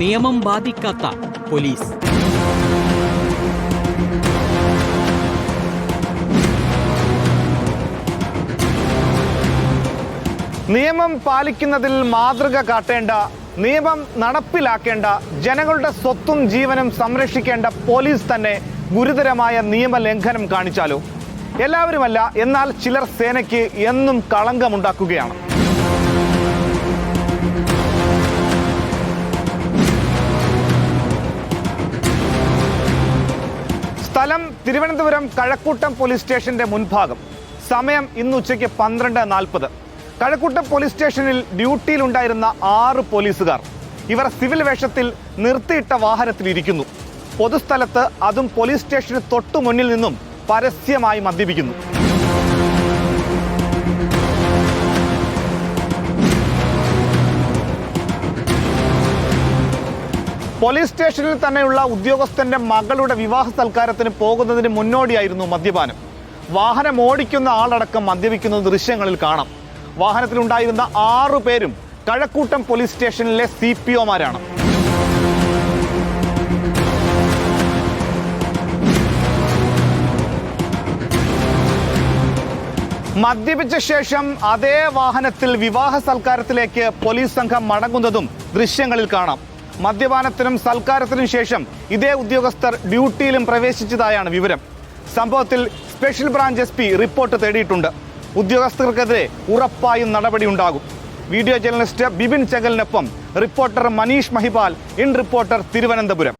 നിയമം ബാധിക്കാത്ത പോലീസ്. നിയമം പാലിക്കുന്നതിൽ മാതൃക കാട്ടേണ്ട, നിയമം നടപ്പിലാക്കേണ്ട, ജനങ്ങളുടെ സ്വത്തും ജീവനും സംരക്ഷിക്കേണ്ട പോലീസ് തന്നെ ഗുരുതരമായ നിയമലംഘനം കാണിച്ചാലോ? എല്ലാവരുമല്ല, എന്നാൽ ചിലർ സേനയ്ക്ക് എന്നും കളങ്കമുണ്ടാക്കുകയാണ്. സ്ഥലം തിരുവനന്തപുരം കഴക്കൂട്ടം പോലീസ് സ്റ്റേഷന്റെ മുൻഭാഗം. സമയം ഇന്ന് ഉച്ചയ്ക്ക് 12:40. കഴക്കൂട്ടം പോലീസ് സ്റ്റേഷനിൽ ഡ്യൂട്ടിയിലുണ്ടായിരുന്ന 6 പോലീസുകാർ. ഇവർ സിവിൽ വേഷത്തിൽ നിർത്തിയിട്ട വാഹനത്തിലിരിക്കുന്നു. പൊതുസ്ഥലത്ത്, അതും പോലീസ് സ്റ്റേഷന് തൊട്ടു മുന്നിൽ നിന്നും പരസ്യമായി മദ്യപിക്കുന്നു. പോലീസ് സ്റ്റേഷനിൽ തന്നെയുള്ള ഉദ്യോഗസ്ഥന്റെ മകളുടെ വിവാഹ സൽക്കാരത്തിന് പോകുന്നതിന് മുന്നോടിയായിരുന്നു മദ്യപാനം. വാഹനം ഓടിക്കുന്ന ആളടക്കം മദ്യപിക്കുന്ന ദൃശ്യങ്ങളിൽ കാണാം. വാഹനത്തിലുണ്ടായിരുന്ന 6 പേരും കഴക്കൂട്ടം പോലീസ് സ്റ്റേഷനിലെ CPOമാരാണ്. മദ്യപിച്ച ശേഷം അതേ വാഹനത്തിൽ വിവാഹ സൽക്കാരത്തിലേക്ക് പോലീസ് സംഘം മടങ്ങുന്നതും ദൃശ്യങ്ങളിൽ കാണാം. മദ്യപാനത്തിനും സൽക്കാരത്തിനും ശേഷം ഇതേ ഉദ്യോഗസ്ഥർ ഡ്യൂട്ടിയിലും പ്രവേശിച്ചതായാണ് വിവരം. സംഭവത്തിൽ സ്പെഷ്യൽ ബ്രാഞ്ച് SP റിപ്പോർട്ട് തേടിയിട്ടുണ്ട്. ഉദ്യോഗസ്ഥർക്കെതിരെ ഉറപ്പായും നടപടിയുണ്ടാകും. വീഡിയോ ജേർണലിസ്റ്റ് ബിപിൻ ചെങ്കലിനൊപ്പം റിപ്പോർട്ടർ മനീഷ് മഹിപാൽ, ഇൻ റിപ്പോർട്ടർ, തിരുവനന്തപുരം.